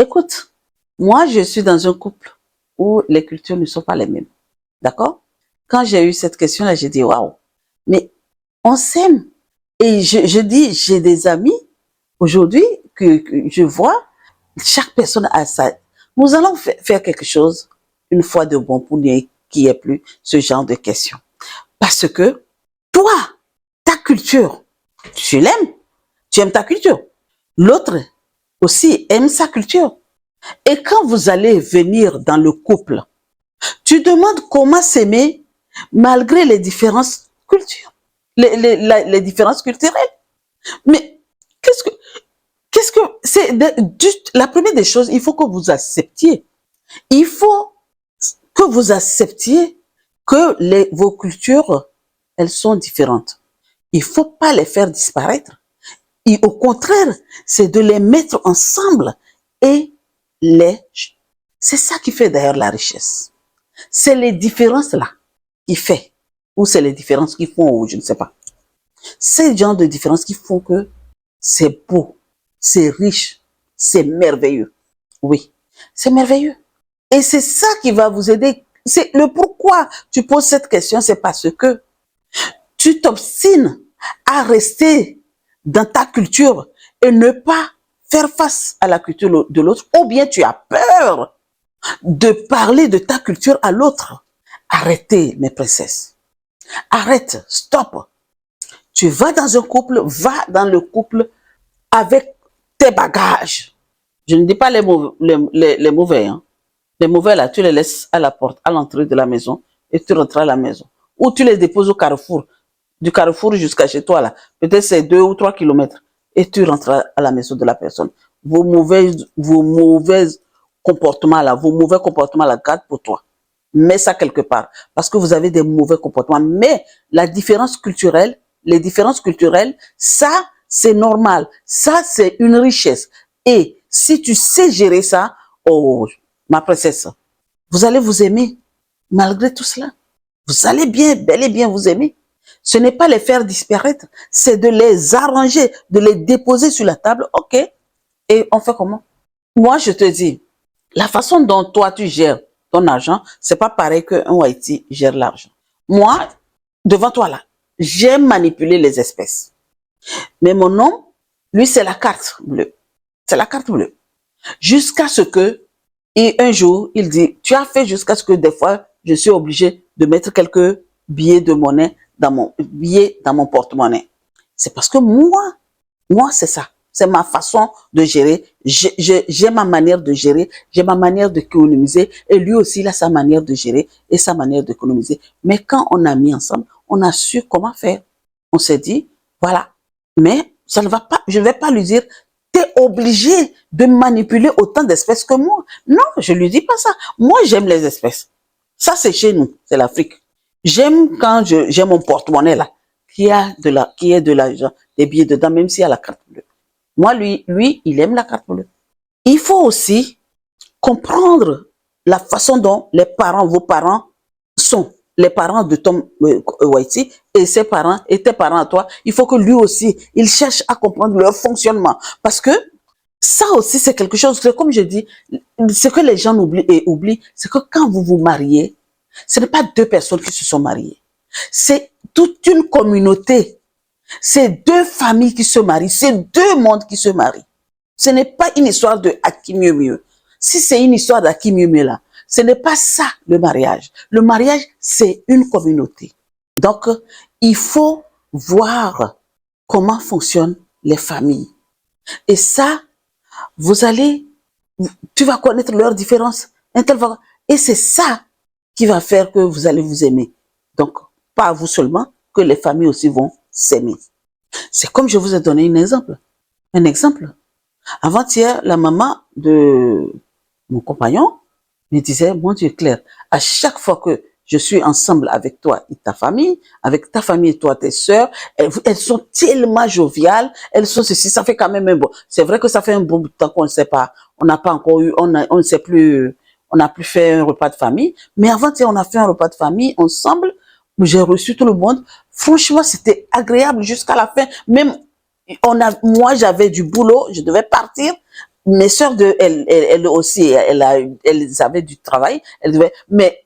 Écoute, moi, je suis dans un couple où les cultures ne sont pas les mêmes. D'accord? Quand j'ai eu cette question-là, j'ai dit, waouh, mais on s'aime. Et je dis, j'ai des amis aujourd'hui que je vois, chaque personne a sa... Nous allons faire quelque chose une fois de bon pour qu'il n'y ait plus ce genre de questions. Parce que toi, ta culture, tu l'aimes, tu aimes ta culture. L'autre aussi aime sa culture. Et quand vous allez venir dans le couple, tu demandes comment s'aimer malgré les différences culturelles, les différences culturelles. Mais qu'est-ce que c'est juste la première des choses, il faut que vous acceptiez. Il faut que vous acceptiez que vos cultures, elles sont différentes. Il faut pas les faire disparaître. Et au contraire, c'est de les mettre ensemble et c'est ça qui fait d'ailleurs la richesse. C'est les différences là qui fait, ou c'est les différences qui font, ou je ne sais pas. C'est le genre de différences qui font que c'est beau, c'est riche, c'est merveilleux. Oui, c'est merveilleux. Et c'est ça qui va vous aider. C'est le pourquoi tu poses cette question, c'est parce que tu t'obstines à rester dans ta culture et ne pas faire face à la culture de l'autre, ou bien tu as peur de parler de ta culture à l'autre. Arrêtez, mes princesses. Arrête, stop. Tu vas dans un couple, va dans le couple avec tes bagages. Je ne dis pas les mauvais. Hein. Les mauvais, là, tu les laisses à la porte, à l'entrée de la maison, et tu rentres à la maison. Ou tu les déposes au carrefour. Du carrefour jusqu'à chez toi, là. Peut-être c'est 2 ou 3 kilomètres. Et tu rentres à la maison de la personne. Vos mauvais comportements, là, garde pour toi. Mets ça quelque part. Parce que vous avez des mauvais comportements. Mais la différence culturelle, les différences culturelles, ça, c'est normal. Ça, c'est une richesse. Et si tu sais gérer ça, oh, ma princesse, vous allez vous aimer malgré tout cela. Vous allez bien, bel et bien vous aimer. Ce n'est pas les faire disparaître, c'est de les arranger, de les déposer sur la table. OK. Et on fait comment? Moi, je te dis, la façon dont toi tu gères ton argent, c'est pas pareil qu'un Whitey gère l'argent. Moi, devant toi là, j'aime manipuler les espèces. Mais mon homme, lui, c'est la carte bleue. C'est la carte bleue. Jusqu'à ce que, et un jour, il dit, tu as fait jusqu'à ce que des fois, je suis obligé de mettre quelques billets de monnaie dans mon porte-monnaie. C'est parce que moi, c'est ça. C'est ma façon de gérer. J'ai ma manière de gérer. J'ai ma manière d'économiser. Et lui aussi, il a sa manière de gérer et sa manière d'économiser. Mais quand on a mis ensemble, on a su comment faire. On s'est dit, voilà. Mais ça ne va pas, je ne vais pas lui dire, t'es obligé de manipuler autant d'espèces que moi. Non, je lui dis pas ça. Moi, j'aime les espèces. Ça, c'est chez nous. C'est l'Afrique. J'aime quand j'ai mon porte-monnaie là, qui est de l'argent, des billets dedans, même s'il y a la carte bleue. Moi, lui, il aime la carte bleue. Il faut aussi comprendre la façon dont vos parents sont. Les parents de Tom Whitey et ses parents et tes parents à toi, il faut que lui aussi, il cherche à comprendre leur fonctionnement. Parce que ça aussi, c'est quelque chose que, comme je dis, ce que les gens oublient, c'est que quand vous vous mariez, ce n'est pas deux personnes qui se sont mariées. C'est toute une communauté. C'est deux familles qui se marient. C'est deux mondes qui se marient. Ce n'est pas une histoire de à qui mieux mieux. Si c'est une histoire d'à qui mieux mieux là, ce n'est pas ça le mariage. Le mariage, c'est une communauté. Donc, il faut voir comment fonctionnent les familles. Et ça, tu vas connaître leurs différences. Et c'est ça qui va faire que vous allez vous aimer. Donc, pas vous seulement, que les familles aussi vont s'aimer. C'est comme je vous ai donné un exemple. Un exemple. Avant-hier, la maman de mon compagnon me disait, mon Dieu, Claire, à chaque fois que je suis ensemble avec toi et avec ta famille et toi, tes sœurs, elles sont tellement joviales, elles sont ceci, ça fait quand même un bon. C'est vrai que ça fait un bon bout de temps qu'on ne sait pas, on n'a pas encore eu, on ne sait plus, on n'a plus fait un repas de famille, mais avant-hier, on a fait un repas de famille ensemble, où j'ai reçu tout le monde. Franchement, c'était agréable jusqu'à la fin. Même, moi, j'avais du boulot, je devais partir. mes sœurs, elles aussi, elles avaient du travail, mais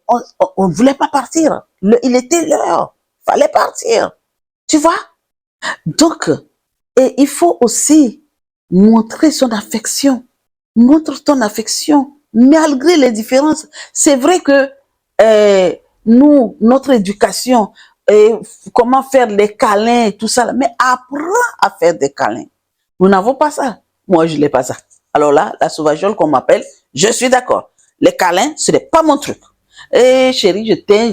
on ne voulait pas partir. Il était l'heure, fallait partir. Tu vois? Donc, et il faut aussi montrer son affection. Montre ton affection, malgré les différences. C'est vrai que nous, notre éducation, comment faire les câlins et tout ça, mais apprends à faire des câlins. Nous n'avons pas ça. Moi, je n'ai pas ça. Alors là, la sauvageole qu'on m'appelle, je suis d'accord. Les câlins, ce n'est pas mon truc. Eh, chérie, je t'aime.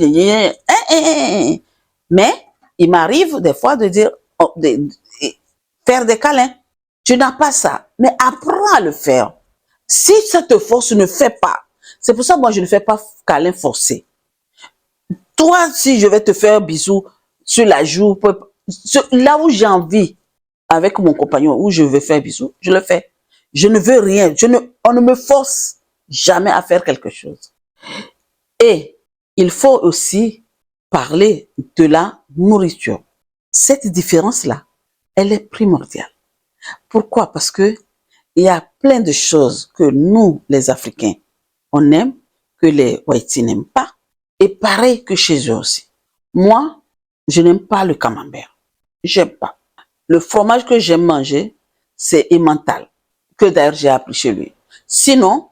Mais il m'arrive des fois de dire, faire des câlins. Tu n'as pas ça, mais apprends à le faire. Si ça te force, ne fais pas. C'est pour ça que moi, je ne fais pas câlin forcé. Toi, si je vais te faire un bisou sur la joue, là où j'ai envie, avec mon compagnon, où je veux faire un bisou, je le fais. Je ne veux rien. On ne me force jamais à faire quelque chose. Et il faut aussi parler de la nourriture. Cette différence-là, elle est primordiale. Pourquoi? Parce que il y a plein de choses que nous, les Africains, on aime, que les Haïtiens n'aiment pas. Et pareil que chez eux aussi. Moi, je n'aime pas le camembert. J'aime pas. Le fromage que j'aime manger, c'est emmental, que d'ailleurs j'ai appris chez lui. Sinon,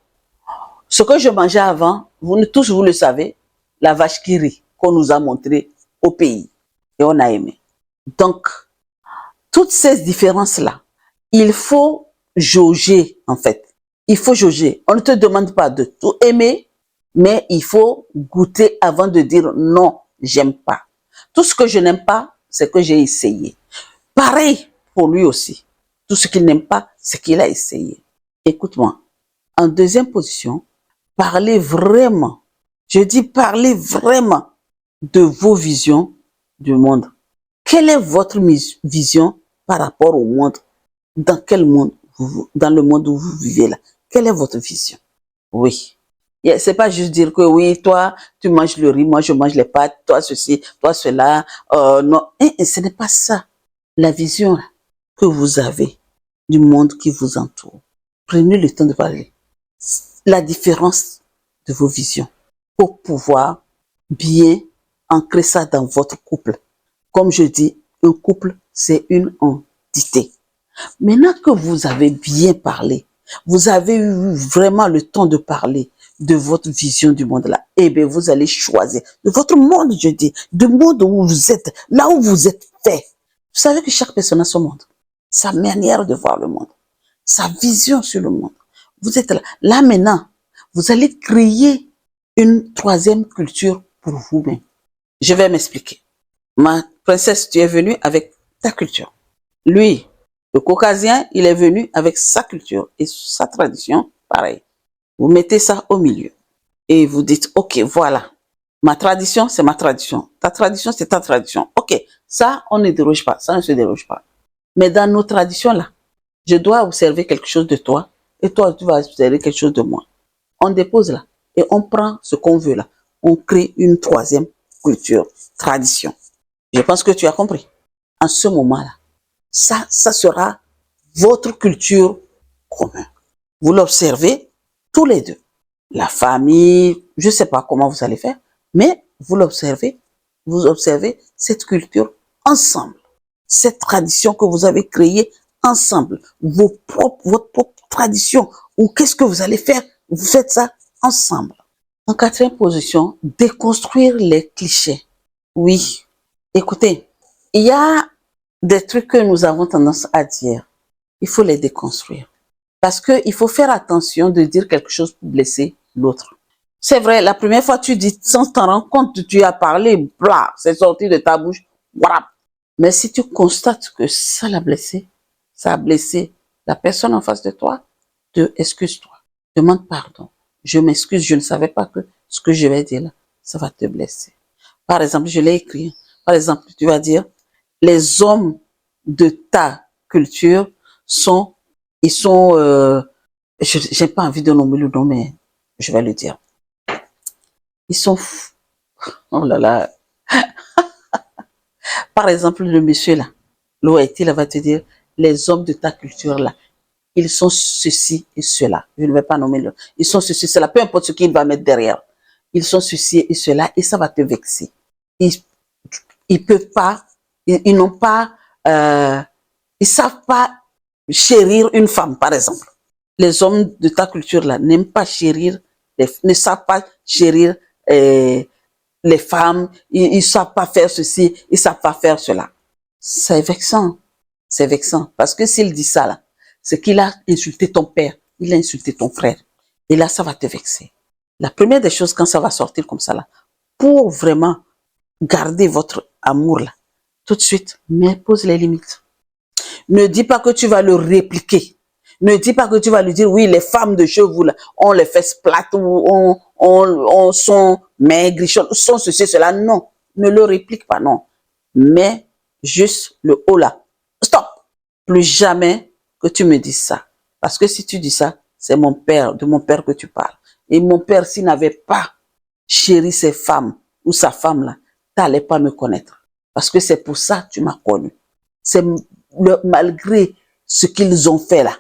ce que je mangeais avant, tous vous le savez, la vache qui rit, qu'on nous a montré au pays. Et on a aimé. Donc, toutes ces différences-là, il faut jauger, en fait. Il faut jauger. On ne te demande pas de tout aimer, mais il faut goûter avant de dire non, j'aime pas. Tout ce que je n'aime pas, c'est que j'ai essayé. Pareil pour lui aussi. Tout ce qu'il n'aime pas, c'est qu'il a essayé. Écoute-moi. En deuxième position, parlez vraiment. Je dis parlez vraiment de vos visions du monde. Quelle est votre vision par rapport au monde? Dans quel monde, dans le monde où vous vivez là? Quelle est votre vision? Oui. C'est pas juste dire que oui, toi, tu manges le riz, moi je mange les pâtes, toi ceci, toi cela. Non, ce n'est pas ça. La vision que vous avez du monde qui vous entoure. Prenez le temps de parler. La différence de vos visions pour pouvoir bien ancrer ça dans votre couple. Comme je dis, un couple, c'est une entité. Maintenant que vous avez bien parlé, vous avez eu vraiment le temps de parler de votre vision du monde là, eh bien, vous allez choisir de votre monde, je dis, du monde où vous êtes, là où vous êtes fait. Vous savez que chaque personne a son monde, sa manière de voir le monde, sa vision sur le monde. Vous êtes là. Là maintenant, vous allez créer une troisième culture pour vous-même. Je vais m'expliquer. Ma princesse, tu es venue avec ta culture. Lui, le caucasien, il est venu avec sa culture et sa tradition, pareil. Vous mettez ça au milieu et vous dites, ok, voilà, ma tradition, c'est ma tradition. Ta tradition, c'est ta tradition. Ok, ça, on ne déroge pas, ça ne se déroge pas. Mais dans nos traditions là, je dois observer quelque chose de toi et toi, tu vas observer quelque chose de moi. On dépose là et on prend ce qu'on veut là. On crée une troisième culture, tradition. Je pense que tu as compris. En ce moment-là, ça sera votre culture commune. Vous l'observez tous les deux. La famille, je ne sais pas comment vous allez faire, mais vous l'observez, vous observez cette culture ensemble. Cette tradition que vous avez créée ensemble. Votre propre tradition. Ou qu'est-ce que vous allez faire? Vous faites ça ensemble. En quatrième position, déconstruire les clichés. Oui, écoutez, il y a des trucs que nous avons tendance à dire. Il faut les déconstruire. Parce qu'il faut faire attention de dire quelque chose pour blesser l'autre. C'est vrai, la première fois tu dis, sans t'en rendre compte, tu as parlé, bla, c'est sorti de ta bouche, voilà. Mais si tu constates que ça l'a blessé, ça a blessé la personne en face de toi, excuse-toi, demande pardon. Je m'excuse, je ne savais pas que ce que je vais dire là, ça va te blesser. Par exemple, je l'ai écrit. Par exemple, tu vas dire, les hommes de ta culture sont, j'ai pas envie de nommer le nom, mais je vais le dire. Ils sont, oh là là. Par exemple, le monsieur là, l'OIT là va te dire, les hommes de ta culture là, ils sont ceci et cela. Je ne vais pas nommer le. Ils sont ceci et cela. Peu importe ce qu'il va mettre derrière. Ils sont ceci et cela et ça va te vexer. Ils peuvent pas, ils n'ont pas, ils savent pas chérir une femme, par exemple. Les hommes de ta culture là n'aiment pas chérir, ne savent pas chérir les femmes. Ils savent pas faire ceci, ils savent pas faire cela. C'est vexant. C'est vexant. Parce que s'il dit ça là, c'est qu'il a insulté ton père, il a insulté ton frère. Et là, ça va te vexer. La première des choses, quand ça va sortir comme ça là, pour vraiment garder votre amour là, tout de suite, mais pose les limites. Ne dis pas que tu vas le répliquer. Ne dis pas que tu vas lui dire, oui, les femmes de chez vous là, on les fait splat, ou on sont maigres, sont ceci, cela. Non, ne le réplique pas, non. Mais juste le haut là. Stop. Plus jamais que tu me dises ça. Parce que si tu dis ça, c'est mon père, de mon père que tu parles. Et mon père, s'il n'avait pas chéri ses femmes ou sa femme là, t'allais pas me connaître. Parce que c'est pour ça que tu m'as connu. C'est malgré ce qu'ils ont fait là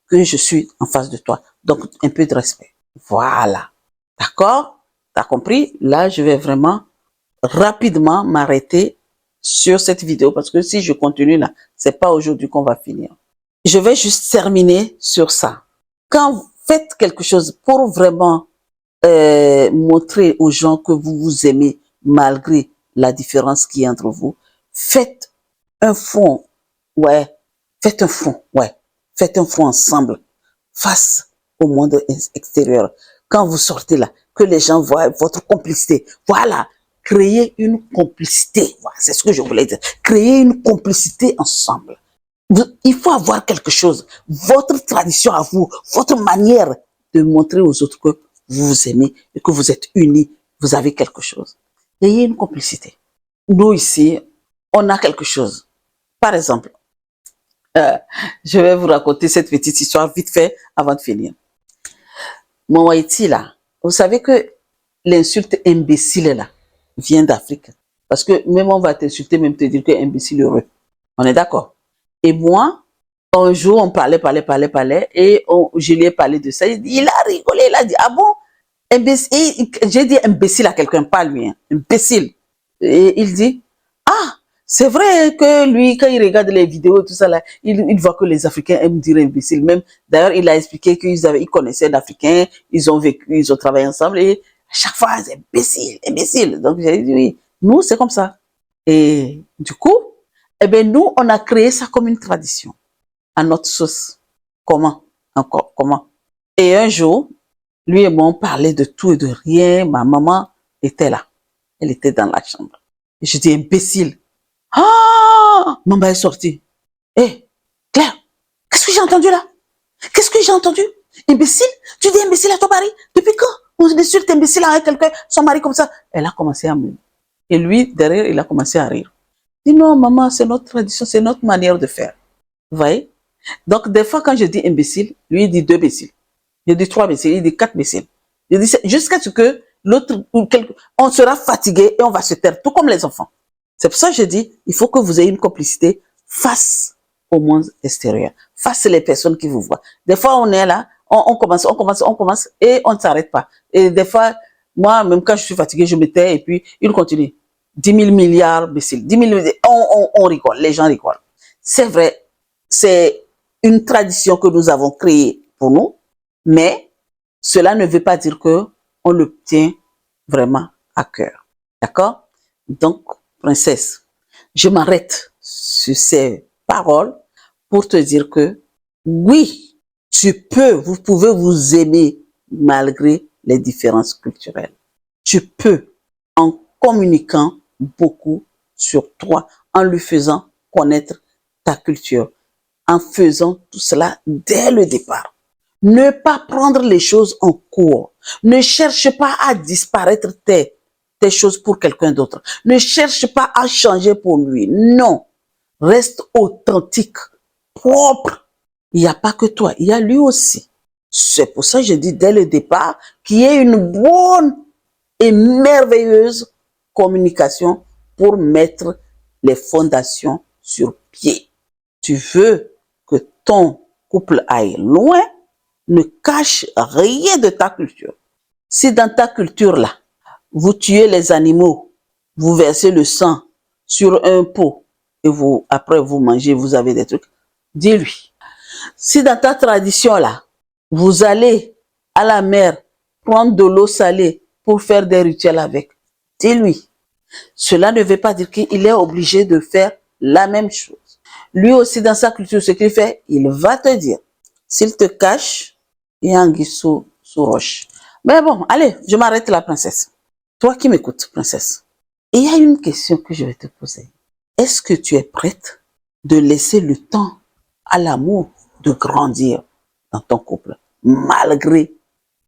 que je suis en face de toi. Donc, un peu de respect. Voilà. D'accord? T'as compris? Là, je vais vraiment rapidement m'arrêter sur cette vidéo parce que si je continue là, c'est pas aujourd'hui qu'on va finir. Je vais juste terminer sur ça. Quand vous faites quelque chose pour vraiment montrer aux gens que vous vous aimez malgré la différence qui est entre vous, faites un fond, ouais, faites un fond, ouais, faites un fond ensemble face au monde extérieur. Quand vous sortez là, que les gens voient votre complicité. Voilà, créez une complicité. Voilà, c'est ce que je voulais dire. Créez une complicité ensemble. Il faut avoir quelque chose, votre tradition à vous, votre manière de montrer aux autres que vous vous aimez et que vous êtes unis, vous avez quelque chose. Ayez une complicité. Nous ici, on a quelque chose. Par exemple, je vais vous raconter cette petite histoire vite fait avant de finir. Mon Haïti là, vous savez que l'insulte imbécile là vient d'Afrique. Parce que même on va t'insulter, même te dire que imbécile heureux. On est d'accord? Et moi, un jour, on parlait, et je lui ai parlé de ça. Il a rigolé, il a dit, ah bon? Imbécile. J'ai dit imbécile à quelqu'un, pas lui, hein, imbécile. Et il dit, ah, c'est vrai que lui, quand il regarde les vidéos, tout ça là, il voit que les Africains aiment dire imbécile. Même, d'ailleurs, il a expliqué ils connaissaient d'Africains, ils ont vécu, ils ont travaillé ensemble, et à chaque fois, c'est imbécile, imbécile. Donc, j'ai dit, oui, nous, c'est comme ça. Et du coup, eh bien, nous, on a créé ça comme une tradition, à notre sauce. Comment? Encore, comment? Et un jour, lui et moi, on parlait de tout et de rien. Ma maman était là. Elle était dans la chambre. Et je dis, imbécile. Ah! Maman est sortie. Hé, Claire, qu'est-ce que j'ai entendu là? Qu'est-ce que j'ai entendu? Imbécile? Tu dis imbécile à ton mari? Depuis quand? On insulte imbécile à quelqu'un, son mari comme ça. Elle a commencé à me... Et lui, derrière, il a commencé à rire. Je dis, non, maman, c'est notre tradition, c'est notre manière de faire. Vous voyez? Donc, des fois, quand je dis imbécile, lui, il dit deux imbéciles. Je dis trois imbéciles, il dit quatre imbéciles. Je dis, jusqu'à ce que l'autre, on sera fatigué et on va se taire, tout comme les enfants. C'est pour ça que je dis, il faut que vous ayez une complicité face au monde extérieur, face les personnes qui vous voient. Des fois, on est là, on commence et on ne s'arrête pas. Et des fois, moi, même quand je suis fatigué, je me tais et puis il continue. 10 000 milliards d'imbéciles, 10 000, on rigole, les gens rigolent. C'est vrai, c'est une tradition que nous avons créée pour nous, mais cela ne veut pas dire que on le tient vraiment à cœur. D'accord? Donc, princesse, je m'arrête sur ces paroles pour te dire que oui, vous pouvez vous aimer malgré les différences culturelles. Tu peux, en communiquant beaucoup sur toi, en lui faisant connaître ta culture, en faisant tout cela dès le départ. Ne pas prendre les choses en cours. Ne cherche pas à disparaître tes choses pour quelqu'un d'autre. Ne cherche pas à changer pour lui. Non. Reste authentique, propre. Il n'y a pas que toi, il y a lui aussi. C'est pour ça que je dis dès le départ qu'il y ait une bonne et merveilleuse communication pour mettre les fondations sur pied. Tu veux que ton couple aille loin, ne cache rien de ta culture. Si dans ta culture-là, vous tuez les animaux, vous versez le sang sur un pot et après vous mangez, vous avez des trucs, dis-lui. Si dans ta tradition-là, vous allez à la mer prendre de l'eau salée pour faire des rituels avec, dis-lui. Cela ne veut pas dire qu'il est obligé de faire la même chose. Lui aussi, dans sa culture, ce qu'il fait, il va te dire. S'il te cache, il y a un sous roche. Mais bon, allez, je m'arrête là, princesse. Toi qui m'écoutes, princesse. Il y a une question que je vais te poser. Est-ce que tu es prête de laisser le temps à l'amour de grandir dans ton couple, malgré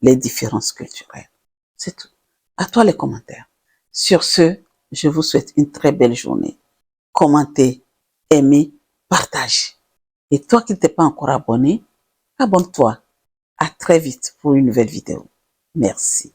les différences culturelles? C'est tout. À toi les commentaires. Sur ce, je vous souhaite une très belle journée. Commentez, aimez, partagez. Et toi qui ne t'es pas encore abonné, abonne-toi. À très vite pour une nouvelle vidéo. Merci.